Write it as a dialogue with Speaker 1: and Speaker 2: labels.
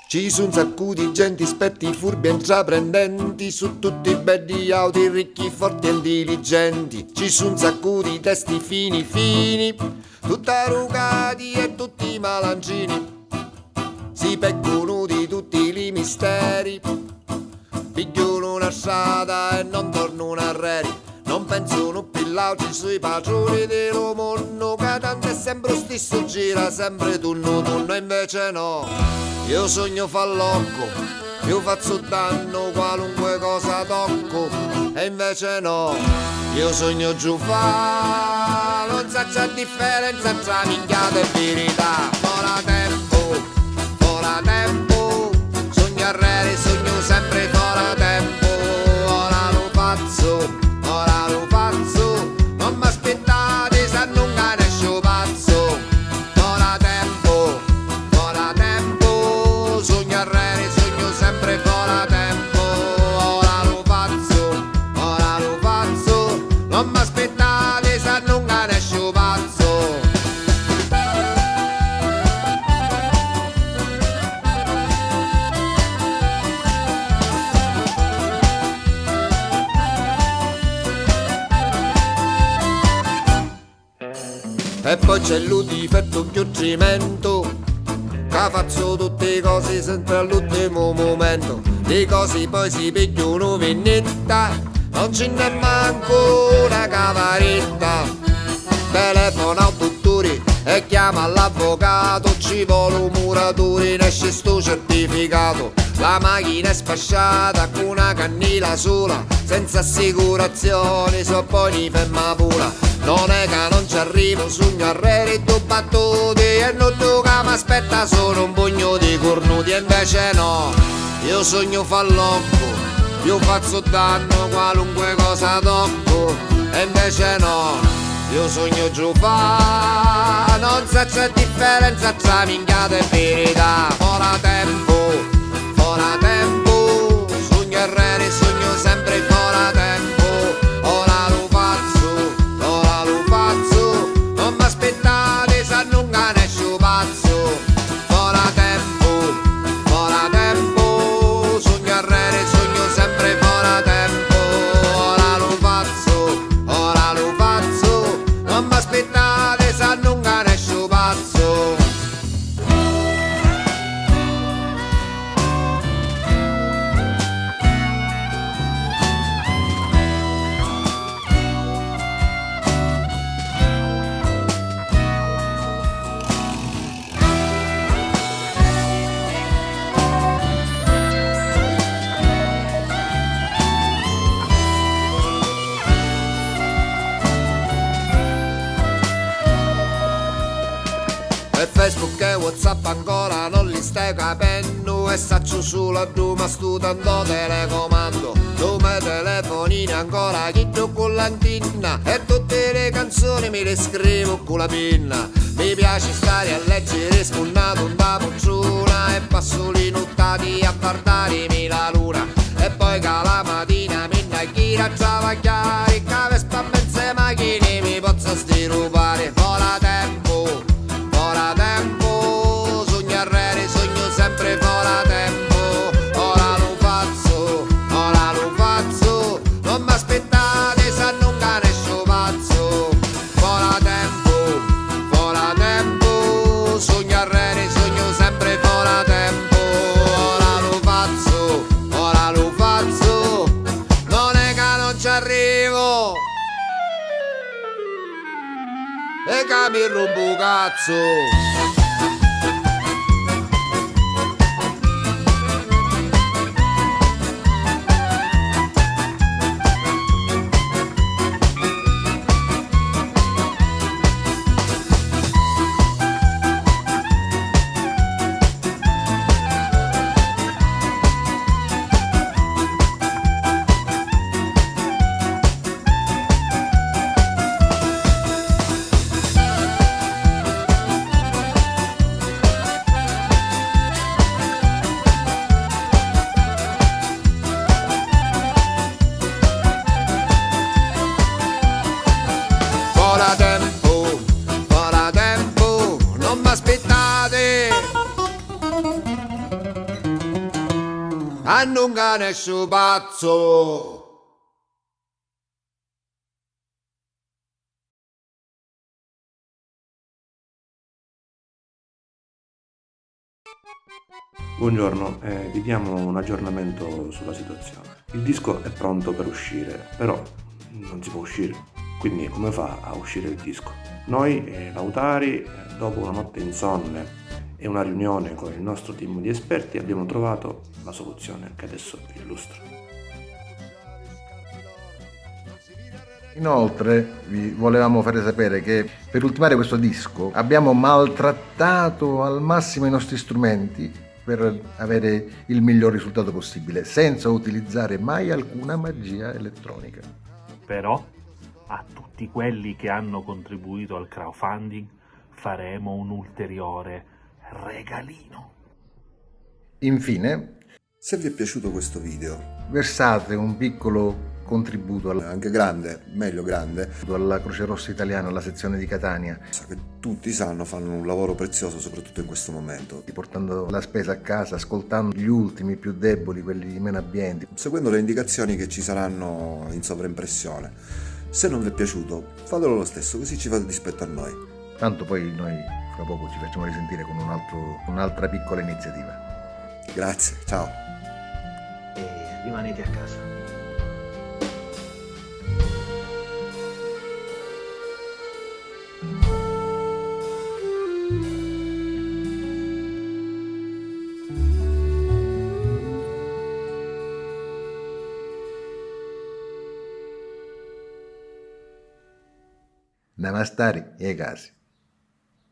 Speaker 1: Ci sono un sacco di gente esperti, furbi e intraprendenti, su tutti i belli auti, ricchi, forti e intelligenti. Ci sono un sacco di testi fini, fini, tutti arrugati e tutti malancini. Si peccono di tutti i misteri, pigliano una strada e non tornano arreri. Non pensano più lauci sui padroni dello mondo, che tanto è sempre lo stesso, gira sempre turno, invece no. Io sogno fallocco, io faccio danno qualunque cosa tocco, e invece no. Io sogno giù fa, non sa c'è differenza tra minchiata e verità. Ora tempo, sogno arrere, sogno sempre fuori tempo. Ora lo faccio, non mi aspettate se non capisco pazzo. Ora tempo, sogno arrere, sogno sempre fuori tempo. Ora lo faccio, non mi aspettate se non capisco pazzo. E poi c'è l'udifetto chiudimento, che faccio tutte le cose sempre all'ultimo momento. Le cose poi si pigliano vignetta, non ce n'è manco una cavaretta. Telefono al dottore e chiama l'avvocato, ci vuole un muratore, ne esce sto certificato. La macchina è spasciata con una cannella sola, senza assicurazione, so poi ni ferma pura. Non è che non ci arrivo, sogno arrere due battute, e non tu che mi aspetta solo un pugno di cornuti, e invece no. Io sogno fallocco, io faccio danno qualunque cosa tocco, e invece no. Io sogno giù fa, non sa c'è differenza tra minchiata e verità. Ora tempo, sogno arrere, sogno sempre fuori tempo. Ora lo faccio, non mi aspettate se non capisco pazzo. Ora tempo, sogno arrere, sogno sempre fuori tempo. Ora lo faccio, non mi aspettate se non capisco pazzo. E Facebook e WhatsApp ancora non li stai capendo, e saccio solo a Roma sto tanto telecomando. Come telefonini ancora chiedo con l'antenna, e tutte le canzoni me le scrivo con la penna. Mi piace stare a leggere sfondato da poltrona, e passo le nottati a guardarmi la luna. E poi che la mattina mi indaghi a travagliare, che vespa mezze macchine mi posso stirupare. Ora tempo, sogno arrere, sogno sempre fuori tempo. Ora lo faccio, non mi aspettate se non capisco pazzo. Ora tempo, sogno arrere, sogno sempre fuori tempo. Ora lo faccio, non è che non ci arrivo, e che mi rompo cazzo. hanno un cane su pazzo.
Speaker 2: Buongiorno, vi diamo un aggiornamento sulla situazione. Il disco è pronto per uscire, però non si può uscire. Quindi come fa a uscire il disco? Noi, Lautari, dopo una notte insonne e una riunione con il nostro team di esperti, abbiamo trovato la soluzione che adesso vi illustro.
Speaker 3: Inoltre vi volevamo fare sapere che per ultimare questo disco abbiamo maltrattato al massimo i nostri strumenti per avere il miglior risultato possibile, senza utilizzare mai alcuna magia elettronica.
Speaker 4: Però a tutti quelli che hanno contribuito al crowdfunding faremo un ulteriore regalino.
Speaker 3: Infine,
Speaker 5: Se vi è piaciuto questo video,
Speaker 3: versate un piccolo contributo
Speaker 5: anche grande, meglio grande,
Speaker 3: alla Croce Rossa Italiana, alla sezione di Catania,
Speaker 5: so che tutti sanno fanno un lavoro prezioso soprattutto in questo momento,
Speaker 3: portando la spesa a casa, ascoltando gli ultimi più deboli, quelli meno abbienti.
Speaker 5: seguendo le indicazioni che ci saranno in sovraimpressione. Se non vi è piaciuto, fatelo lo stesso, così ci fate dispetto a noi.
Speaker 3: Tanto poi noi fra poco ci facciamo risentire con un'altra piccola iniziativa.
Speaker 5: Grazie, ciao.
Speaker 6: E rimanete a casa.
Speaker 3: Namastari e casi.